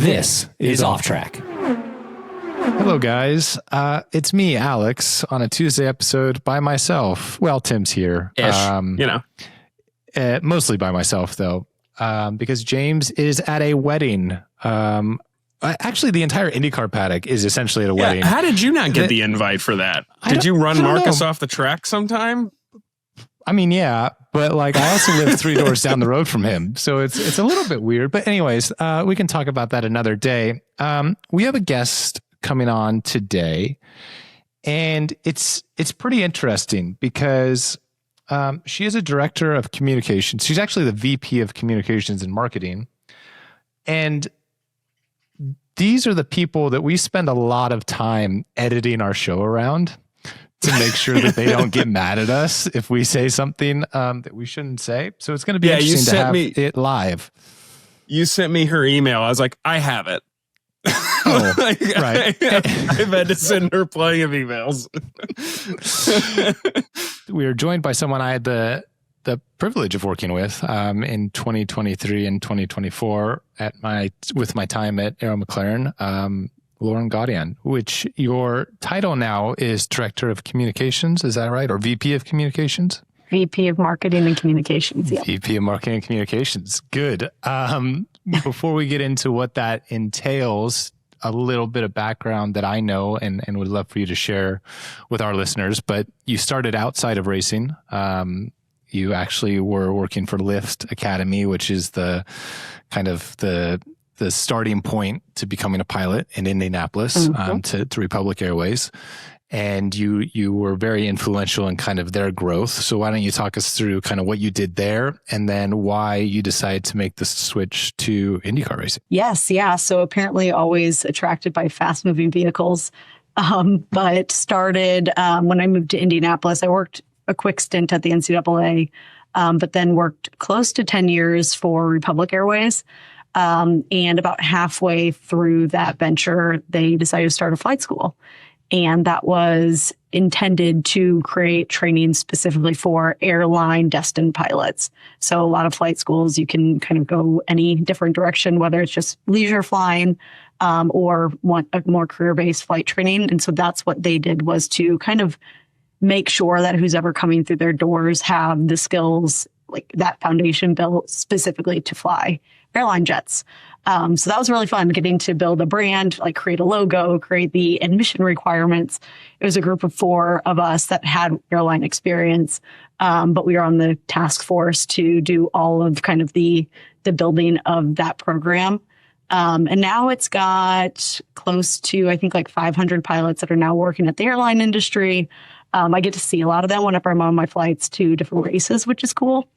This is Off Track. Hello, guys. It's me, Alex, on a Tuesday episode by myself. Well, Tim's here. Mostly by myself, though, because James is at a wedding. Actually, the entire IndyCar paddock is essentially at a wedding. How did you not get the invite for that? Did you run Marcus off the track sometime? I mean, yeah, but like I also live 3 doors down the road from him, so it's a little bit weird. But anyways, we can talk about that another day. We have a guest coming on today, and it's pretty interesting because she is a director of communications. She's actually the VP of communications and marketing, and these are the people that we spend a lot of time editing our show around to make sure that they don't get mad at us if we say something that we shouldn't say. So it's going to be interesting to have it live. You sent me her email. I was like, I have it. Oh, right. I've had to send her plenty of emails. We are joined by someone I had the privilege of working with in 2023 and 2024 with my time at Arrow McLaren. Lauren Gaudion, which your title now is Director of Communications. Is that right? Or VP of Communications? VP of Marketing and Communications. Yeah. VP of Marketing and Communications. Good. Before we get into what that entails, a little bit of background that I know and would love for you to share with our listeners. But you started outside of racing. You actually were working for Lift Academy, which is the kind of the starting point to becoming a pilot in Indianapolis, to Republic Airways. And you were very influential in kind of their growth. So why don't you talk us through kind of what you did there and then why you decided to make the switch to IndyCar racing? Yes. Yeah. So apparently always attracted by fast moving vehicles. But started when I moved to Indianapolis. I worked a quick stint at the NCAA, but then worked close to 10 years for Republic Airways. And about halfway through that venture, they decided to start a flight school. And that was intended to create training specifically for airline destined pilots. So a lot of flight schools, you can kind of go any different direction, whether it's just leisure flying or want a more career-based flight training. And so that's what they did, was to kind of make sure that who's ever coming through their doors have the skills, like that foundation built specifically to fly airline jets. So that was really fun, getting to build a brand, like create a logo, create the admission requirements. It was a group of 4 of us that had airline experience, but we were on the task force to do all of kind of the building of that program. And now it's got close to, I think, like 500 pilots that are now working at the airline industry. I get to see a lot of them whenever I'm on my flights to different races, which is cool.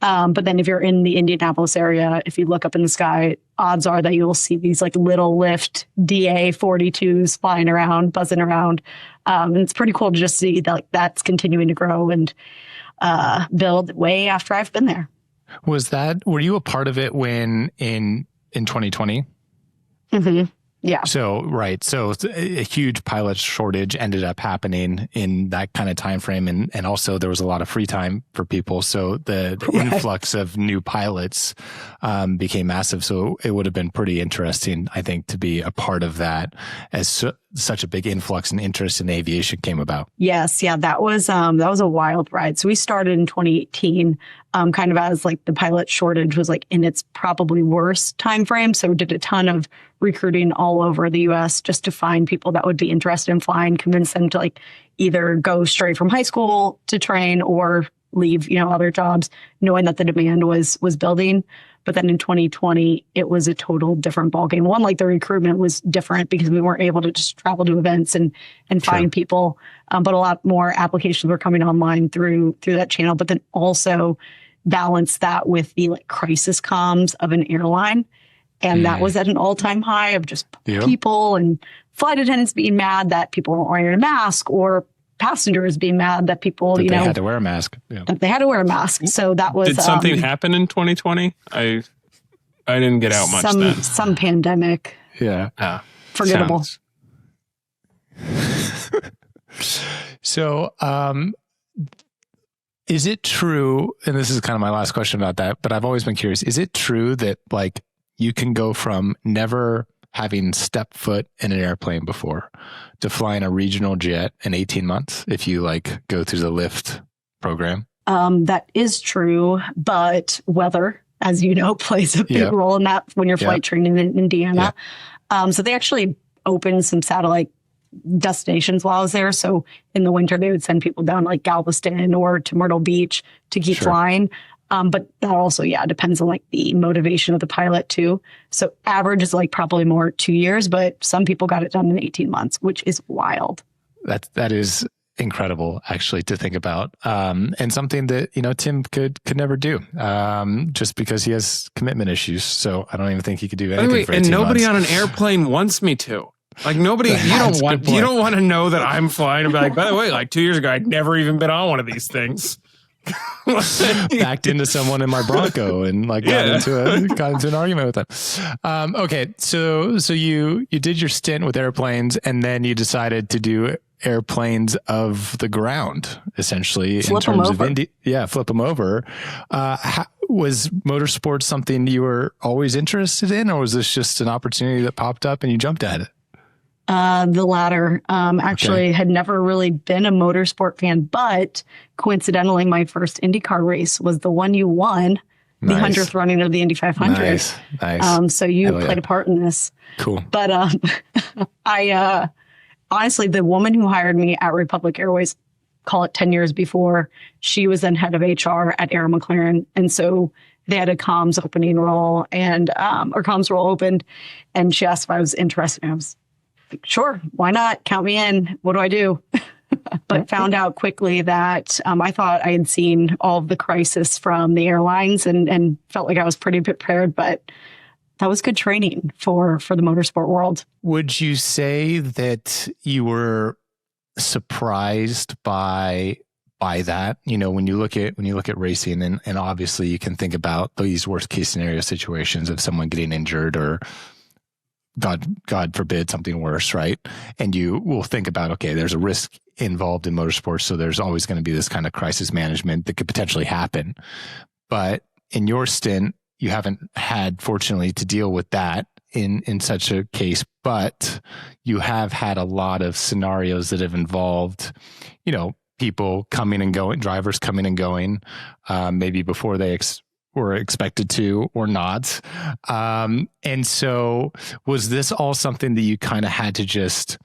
But then if you're in the Indianapolis area, if you look up in the sky, odds are that you'll see these like little Lift DA-42s flying around, buzzing around. And it's pretty cool to just see that like, that's continuing to grow and build way after I've been there. Were you a part of it when in 2020? Mm-hmm. Yeah. So, right. So a huge pilot shortage ended up happening in that kind of time frame. And also there was a lot of free time for people. So the influx of new pilots became massive. So it would have been pretty interesting, I think, to be a part of that as such a big influx and interest in aviation came about. Yes. Yeah. That was a wild ride. So we started in 2018, kind of as like the pilot shortage was like in its probably worst time frame. So we did a ton of recruiting all over the US just to find people that would be interested in flying, convince them to like either go straight from high school to train or leave, other jobs, knowing that the demand was building. But then in 2020, it was a total different ballgame. One, like the recruitment was different because we weren't able to just travel to events and find people. But a lot more applications were coming online through that channel. But then also balance that with the like crisis comms of an airline. And that was at an all-time high of just people and flight attendants being mad that people weren't wearing a mask, or passengers being mad that people, they had to wear a mask. Yeah. They had to wear a mask. So that was... Did something happen in 2020? I didn't get out much then. Some pandemic. Yeah. Forgettable. So, is it true, and this is kind of my last question about that, but I've always been curious, is it true that like you can go from never having stepped foot in an airplane before to flying a regional jet in 18 months if you like go through the lift program. That is true, but weather, as you know, plays a big role in that when you're flight training in Indiana. So they actually opened some satellite destinations while I was there. So in the winter, they would send people down like Galveston or to Myrtle Beach to keep flying. But that also, depends on like the motivation of the pilot too. So average is like probably more 2 years, but some people got it done in 18 months, which is wild. That is incredible actually to think about. And something that, Tim could never do, just because he has commitment issues. So I don't even think he could do anything for 18 and nobody months. on an airplane wants me to. Like nobody, you don't want to know that I'm flying and be like, by the way, like 2 years ago, I'd never even been on one of these things. Backed into someone in my Bronco and like got into an argument with them. Okay. So you did your stint with airplanes and then you decided to do airplanes of the ground, essentially flip them over. Flip them over. Was motorsport something you were always interested in, or was this just an opportunity that popped up and you jumped at it? The latter. Actually had never really been a motorsport fan, but coincidentally, my first IndyCar race was the one you won, the 100th running of the Indy 500. Nice. So you played a part in this. Cool. But I honestly, the woman who hired me at Republic Airways, call it 10 years before, she was then head of HR at Arrow McLaren. And so they had a comms opening role and, or comms role opened. And she asked if I was interested. And I was like, sure, why not? Count me in. What do I do? But found out quickly that I thought I had seen all of the crisis from the airlines and felt like I was pretty prepared, but that was good training for the motorsport world. Would you say that you were surprised by that? When you look at racing and obviously you can think about these worst case scenario situations of someone getting injured or God forbid something worse, right? And you will think about, okay, there's a risk involved in motorsports. So there's always going to be this kind of crisis management that could potentially happen. But in your stint, you haven't had, fortunately, to deal with that in such a case, but you have had a lot of scenarios that have involved, people coming and going, drivers coming and going, maybe before they were expected to or not. And so was this all something that you kind of had to just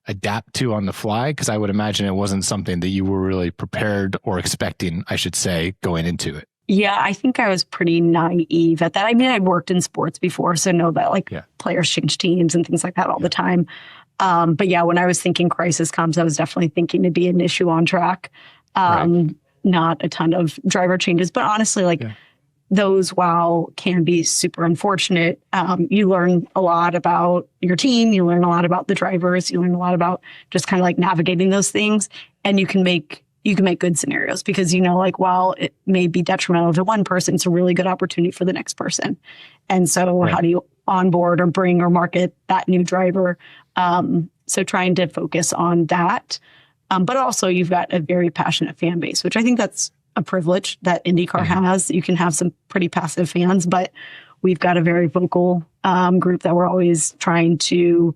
adapt to on the fly? Because I would imagine it wasn't something that you were really prepared or expecting, I should say, going into it. Yeah, I think I was pretty naive at that. I mean, I'd worked in sports before, so know that players change teams and things like that all the time. But yeah, when I was thinking crisis comms, I was definitely thinking it'd be an issue on track. Not a ton of driver changes, but honestly, those, while can be super unfortunate, you learn a lot about your team, you learn a lot about the drivers, you learn a lot about just kind of like navigating those things, and you can make good scenarios because, while it may be detrimental to one person, it's a really good opportunity for the next person. And so how do you onboard or bring or market that new driver? So trying to focus on that. But also you've got a very passionate fan base, which I think that's a privilege that IndyCar has. You can have some pretty passive fans, but we've got a very vocal group that we're always trying to,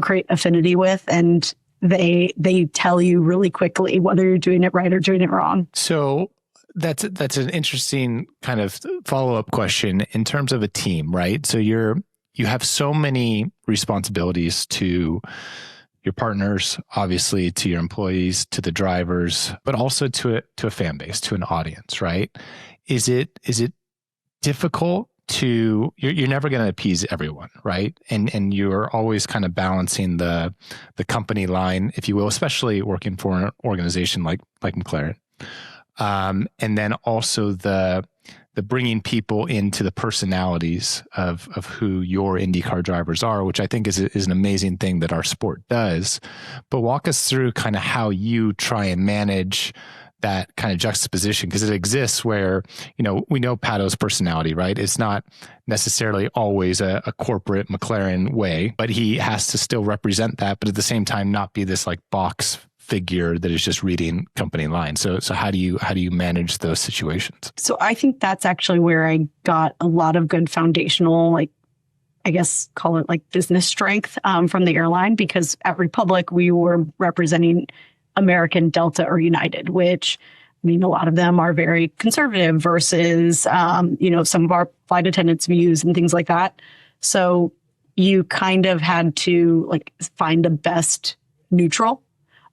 create affinity with. And they tell you really quickly whether you're doing it right or doing it wrong. So that's an interesting kind of follow-up question in terms of a team, right? So you have so many responsibilities to your partners, obviously, to your employees, to the drivers, but also to a fan base, to an audience, right? Is it difficult to, you're never going to appease everyone, right? And you're always kind of balancing the company line, if you will, especially working for an organization like McLaren. And then also the bringing people into the personalities of who your IndyCar drivers are, which I think is an amazing thing that our sport does. But walk us through kind of how you try and manage that kind of juxtaposition, because it exists where, we know Pato's personality, right? It's not necessarily always a corporate McLaren way, but he has to still represent that, but at the same time, not be this like box figure that is just reading company lines. So how do you manage those situations? So I think that's actually where I got a lot of good foundational I guess, call it like business strength from the airline, because at Republic, we were representing American, Delta, or United, which, I mean, a lot of them are very conservative versus, some of our flight attendants' views and things like that. So you kind of had to like find the best neutral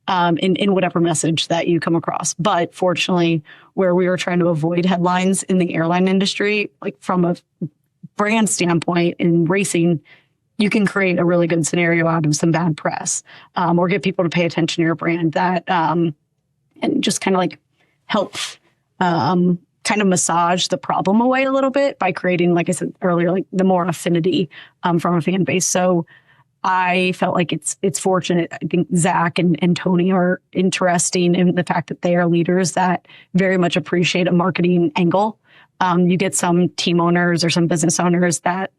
in whatever message that you come across. But fortunately, where we were trying to avoid headlines in the airline industry, like from a brand standpoint in racing, you can create a really good scenario out of some bad press, or get people to pay attention to your brand that, and just kind of like help kind of massage the problem away a little bit by creating, like I said earlier, like the more affinity from a fan base. So I felt like it's fortunate. I think Zach and Tony are interesting in the fact that they are leaders that very much appreciate a marketing angle. You get some team owners or some business owners that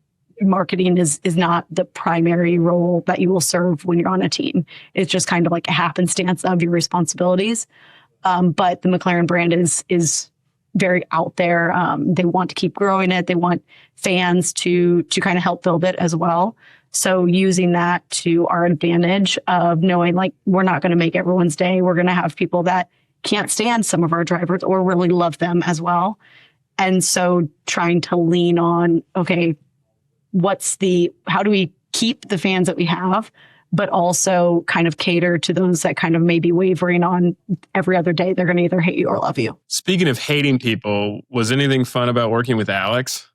marketing is not the primary role that you will serve when you're on a team. It's just kind of like a happenstance of your responsibilities. But the McLaren brand is very out there. They want to keep growing it. They want fans to kind of help build it as well. So using that to our advantage of knowing like we're not going to make everyone's day. We're going to have people that can't stand some of our drivers or really love them as well. And so trying to lean on, okay, how do we keep the fans that we have, but also kind of cater to those that kind of may be wavering on every other day. They're going to either hate you or love you. Speaking of hating people, was anything fun about working with Alex?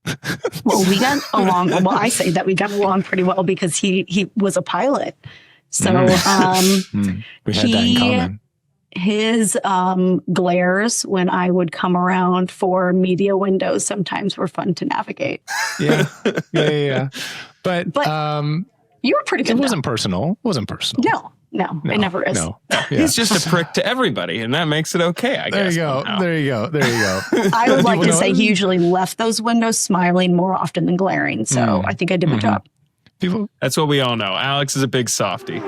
Well, we got along. Well, I say that we got along pretty well because he was a pilot. So we had that in common. His glares when I would come around for media windows sometimes were fun to navigate. Yeah. But you were pretty good. It wasn't personal. No, it never is. No. Yeah. He's just a prick to everybody, and that makes it okay, I guess. There you go. I would like to say he usually left those windows smiling more often than glaring. So I think I did my job. That's what we all know. Alex is a big softie.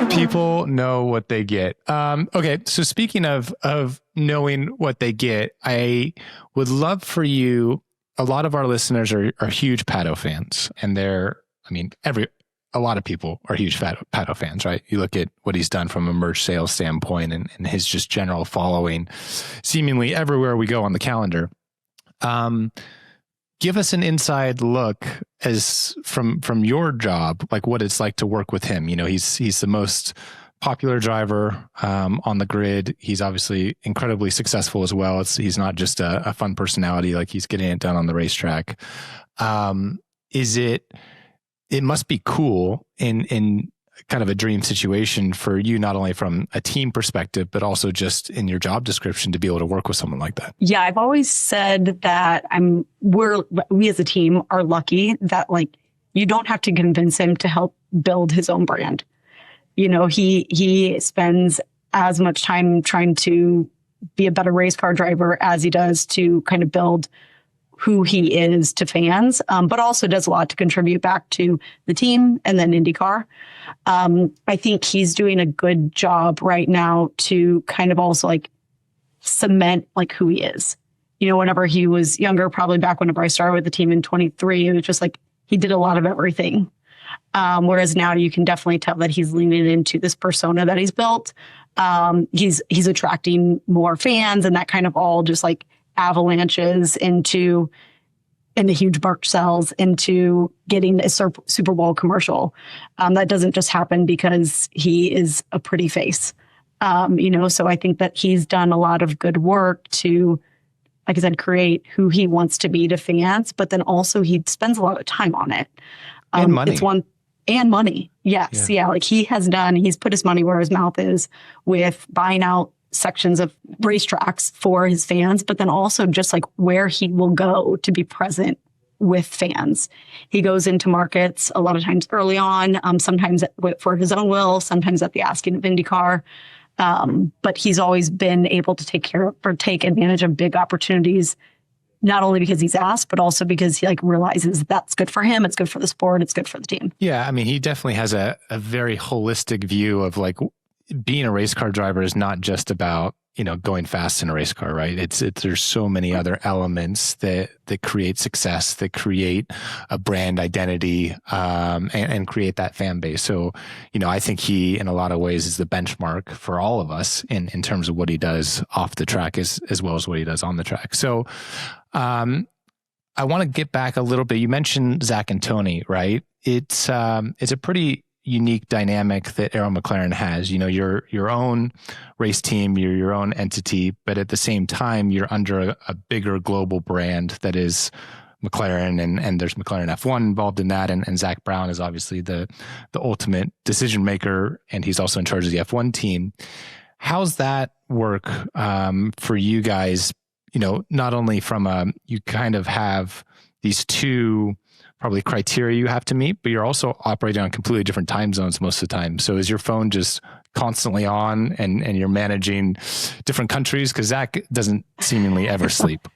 People know what they get. Okay, so speaking of knowing what they get, I would love for you. A lot of our listeners are huge Pato fans, and a lot of people are huge Pato fans, right? You look at what he's done from a merch sales standpoint and his just general following, seemingly everywhere we go on the calendar. Give us an inside look as from your job, like what it's like to work with him. You know, he's the most popular driver on the grid. He's obviously incredibly successful as well. He's not just a fun personality, like he's getting it done on the racetrack. It must be cool in kind of a dream situation for you, not only from a team perspective, but also just in your job description to be able to work with someone like that. Yeah, I've always said that we as a team are lucky that like you don't have to convince him to help build his own brand. You know, he spends as much time trying to be a better race car driver as he does to kind of build who he is to fans, but also does a lot to contribute back to the team and then IndyCar. I think he's doing a good job right now to kind of also like cement like who he is. You know, whenever he was younger, probably back whenever I started with the team in 23, it was just like he did a lot of everything. Whereas now you can definitely tell that he's leaning into this persona that he's built. He's attracting more fans, and that kind of all just like avalanches into huge merch sales, into getting a Super Bowl commercial. That doesn't just happen because he is a pretty face. So I think that he's done a lot of good work to, like I said, create who he wants to be to fans, but then also he spends a lot of time on it. And money. And money. Yes. Yeah. Like he's put his money where his mouth is with buying out sections of racetracks for his fans, but then also just like where he will go to be present with fans. He goes into markets a lot of times early on, sometimes for his own will, sometimes at the asking of IndyCar. But he's always been able to take advantage of big opportunities, not only because he's asked, but also because he like realizes that's good for him. It's good for the sport. It's good for the team. Yeah. I mean, he definitely has a very holistic view of like, being a race car driver is not just about, going fast in a race car, right? There's so many other elements that create success, that create a brand identity, and create that fan base. So, I think he, in a lot of ways, is the benchmark for all of us in terms of what he does off the track as well as what he does on the track. So, I want to get back a little bit. You mentioned Zach and Tony, right? It's a pretty unique dynamic that Arrow McLaren has. You're your own race team, you're your own entity, but at the same time, you're under a bigger global brand that is McLaren, and there's McLaren F1 involved in that. And Zach Brown is obviously the ultimate decision maker, and he's also in charge of the F1 team. How's that work for you guys? Not only from you kind of have these two probably criteria you have to meet, but you're also operating on completely different time zones most of the time. So is your phone just constantly on and you're managing different countries? Because Zach doesn't seemingly ever sleep.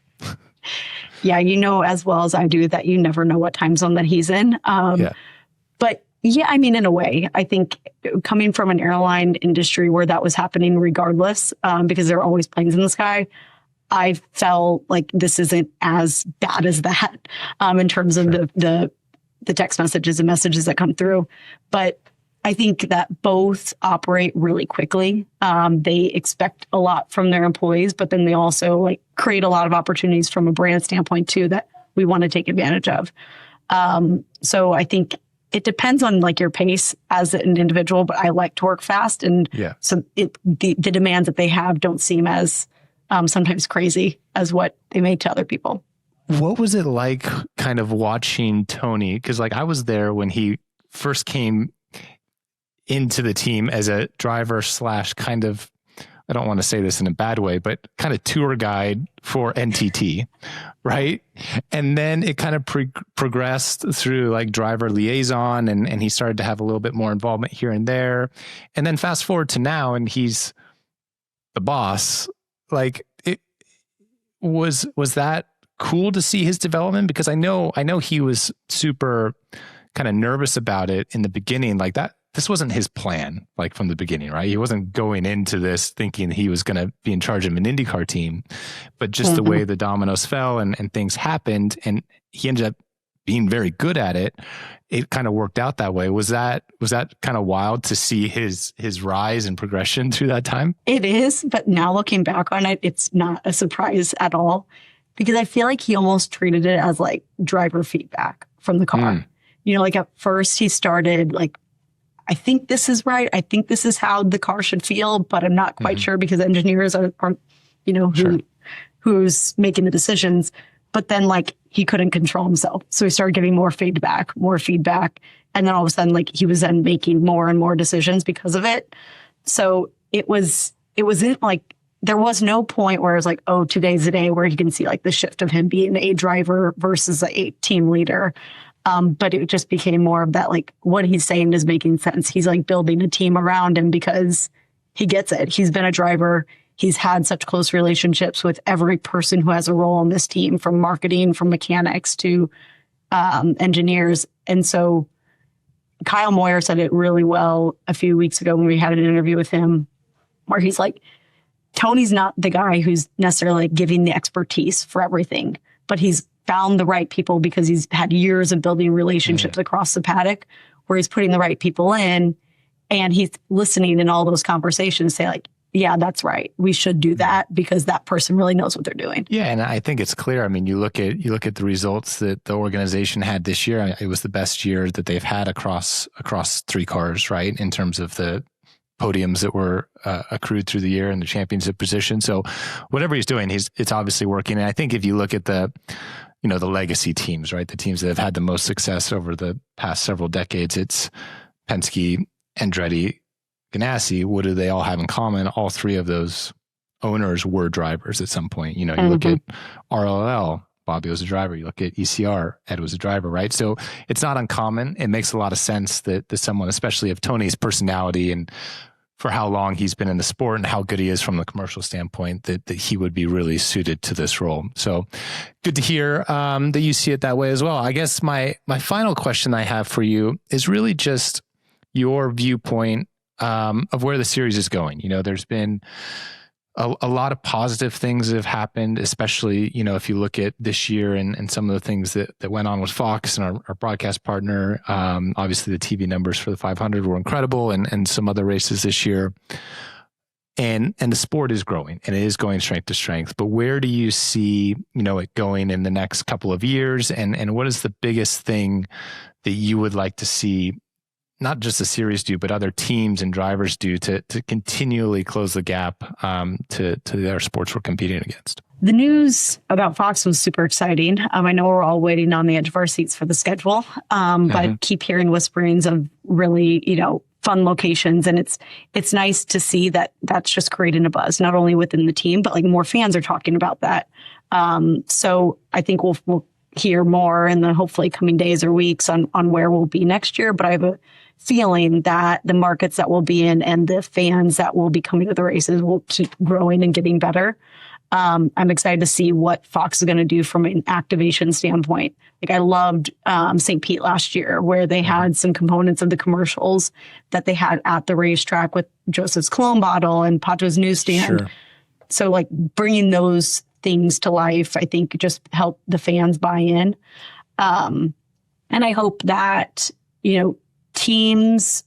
Yeah, as well as I do that you never know what time zone that he's in. But yeah, in a way, I think coming from an airline industry where that was happening regardless, because there are always planes in the sky, I felt like this isn't as bad as that in terms of the text messages and messages that come through. But I think that both operate really quickly. They expect a lot from their employees, but then they also create a lot of opportunities from a brand standpoint too that we want to take advantage of. So I think it depends on your pace as an individual, but I like to work fast, and so the demands that they have don't seem as sometimes crazy as what they made to other people. What was it like kind of watching Tony? Because I was there when he first came into the team as a driver / kind of, I don't want to say this in a bad way, but kind of tour guide for NTT, right? And then it kind of progressed through driver liaison, and he started to have a little bit more involvement here and there. And then fast forward to now, and he's the boss. It was that cool to see his development? Because I know he was super kind of nervous about it in the beginning, that this wasn't his plan, from the beginning, right? He wasn't going into this thinking he was going to be in charge of an IndyCar team, but just the way the dominoes fell and things happened, and he ended up being very good at it. It kind of worked out that way. Was that kind of wild to see his rise and progression through that time? It is, but now looking back on it, it's not a surprise at all, because I feel like he almost treated it as driver feedback from the car. At first he started I think this is right. I think this is how the car should feel, but I'm not quite sure, because engineers aren't who's making the decisions. But then he couldn't control himself. So he started giving more feedback. And then all of a sudden, he was then making more and more decisions because of it. So it wasn't there was no point where it was oh, today's the day where you can see the shift of him being a driver versus a team leader. But it just became more of that, what he's saying is making sense. He's building a team around him because he gets it. He's been a driver. He's had such close relationships with every person who has a role on this team, from marketing, from mechanics to engineers. And so Kyle Moyer said it really well a few weeks ago when we had an interview with him, where he's Tony's not the guy who's necessarily giving the expertise for everything, but he's found the right people because he's had years of building relationships across the paddock, where he's putting the right people in, and he's listening in all those conversations, say yeah, that's right. We should do that because that person really knows what they're doing. Yeah, and I think it's clear. You look at the results that the organization had this year. It was the best year that they've had across 3 cars, right? In terms of the podiums that were accrued through the year and the championship position. So whatever he's doing, it's obviously working. And I think if you look at the legacy teams, right? The teams that have had the most success over the past several decades, it's Penske, Andretti, Ganassi. What do they all have in common? All 3 of those owners were drivers at some point. You look at RLL, Bobby was a driver. You look at ECR, Ed was a driver, right? So it's not uncommon. It makes a lot of sense that someone, especially of Tony's personality and for how long he's been in the sport and how good he is from the commercial standpoint, that he would be really suited to this role. So good to hear that you see it that way as well. I guess my final question I have for you is really just your viewpoint of where the series is going. There's been a lot of positive things that have happened, especially, if you look at this year and some of the things that went on with Fox and our broadcast partner. Obviously the TV numbers for the 500 were incredible, and some other races this year. And the sport is growing, and it is going strength to strength. But where do you see, it going in the next couple of years? And what is the biggest thing that you would like to see, not just the series do, but other teams and drivers do to continually close the gap to their sports we're competing against? The news about Fox was super exciting. I know we're all waiting on the edge of our seats for the schedule, but keep hearing whisperings of really, fun locations. And it's nice to see that that's just creating a buzz, not only within the team, but like more fans are talking about that. So I think we'll hear more in the hopefully coming days or weeks on where we'll be next year. But I have a feeling that the markets that we'll be in and the fans that will be coming to the races will keep growing and getting better. I'm excited to see what Fox is going to do from an activation standpoint. Like I loved St. Pete last year, where they had some components of the commercials that they had at the racetrack with Joseph's cologne bottle and Pato's newsstand. Sure. So like bringing those things to life, I think just help the fans buy in. And I hope that, teams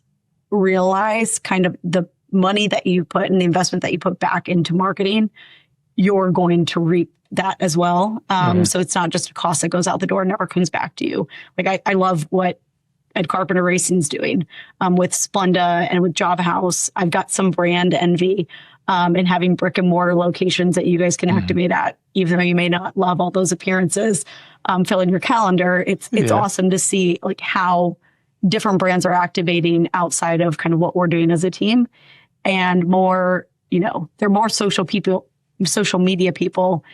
realize kind of the money that you put and the investment that you put back into marketing, you're going to reap that as well. So it's not just a cost that goes out the door and never comes back to you. Like I love what Ed Carpenter Racing's doing with Splenda and with Java House. I've got some brand envy in having brick and mortar locations that you guys can activate at, even though you may not love all those appearances, fill in your calendar. It's awesome to see like how different brands are activating outside of kind of what we're doing as a team, and more, they're more social media people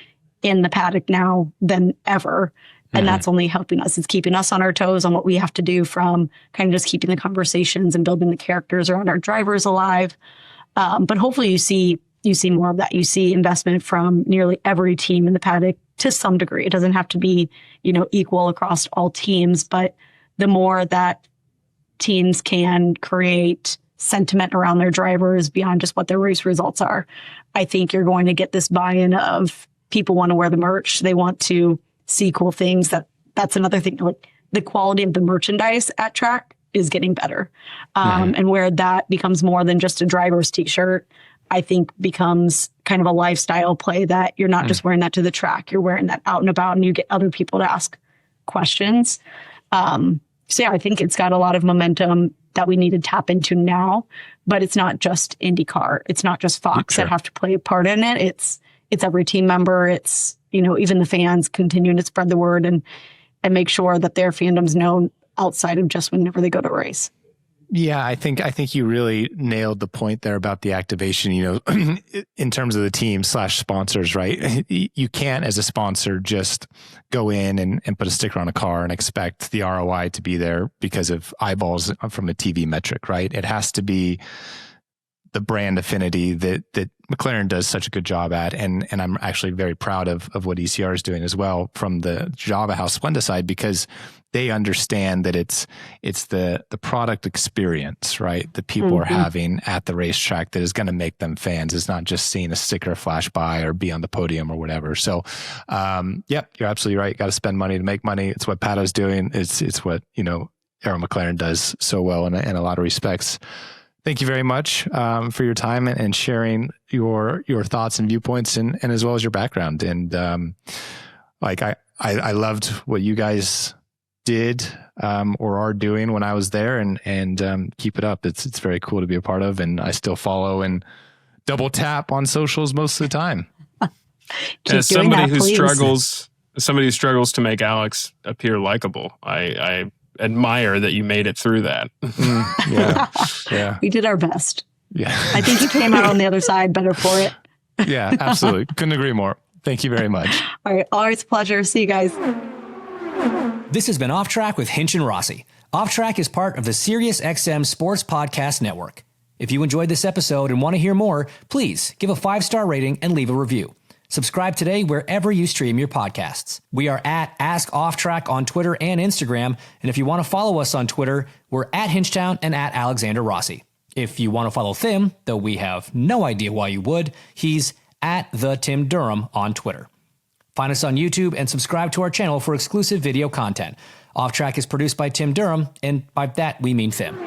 in the paddock now than ever. And that's only helping us. It's keeping us on our toes on what we have to do, from kind of just keeping the conversations and building the characters around our drivers alive. But hopefully you see more of that. You see investment from nearly every team in the paddock to some degree. It doesn't have to be, equal across all teams, but the more that teams can create sentiment around their drivers beyond just what their race results are, I think you're going to get this buy-in of people want to wear the merch. They want to see cool things. That's another thing. Like the quality of the merchandise at track is getting better. And where that becomes more than just a driver's t-shirt, I think becomes kind of a lifestyle play, that you're not just wearing that to the track, you're wearing that out and about, and you get other people to ask questions. So yeah, I think it's got a lot of momentum that we need to tap into now, but it's not just IndyCar. It's not just Fox that have to play a part in it. It's every team member. It's, even the fans continuing to spread the word and make sure that their fandom's known outside of just whenever they go to race. Yeah, I think you really nailed the point there about the activation, in terms of the team / sponsors, right? You can't, as a sponsor, just go in and put a sticker on a car and expect the ROI to be there because of eyeballs from a TV metric, right? It has to be the brand affinity that McLaren does such a good job at. And I'm actually very proud of what ECR is doing as well from the Java House Splenda side, because they understand that it's the product experience, right, that people are having at the racetrack that is going to make them fans. It's not just seeing a sticker flash by or be on the podium or whatever. So, you're absolutely right. You got to spend money to make money. It's what Pato's doing. It's what, Arrow McLaren does so well in a lot of respects. Thank you very much for your time and sharing your thoughts and viewpoints and as well as your background. And I loved what you guys did or are doing when I was there, and keep it up. It's very cool to be a part of, and I still follow and double tap on socials most of the time. As somebody who struggles to make Alex appear likable, I admire that you made it through that. Yeah. We did our best. Yeah. I think you came out on the other side better for it. Yeah, absolutely. Couldn't agree more. Thank you very much. All right. Always a pleasure. See you guys. This has been Off Track with Hinch and Rossi. Off Track is part of the SiriusXM Sports Podcast Network. If you enjoyed this episode and want to hear more, please give a 5-star rating and leave a review. Subscribe today wherever you stream your podcasts. We are at Ask Off Track on Twitter and Instagram. And if you want to follow us on Twitter, we're at Hinchtown and at Alexander Rossi. If you want to follow Tim, though we have no idea why you would, he's at the Tim Durham on Twitter. Find us on YouTube and subscribe to our channel for exclusive video content. Off Track is produced by Tim Durham, and by that we mean Tim.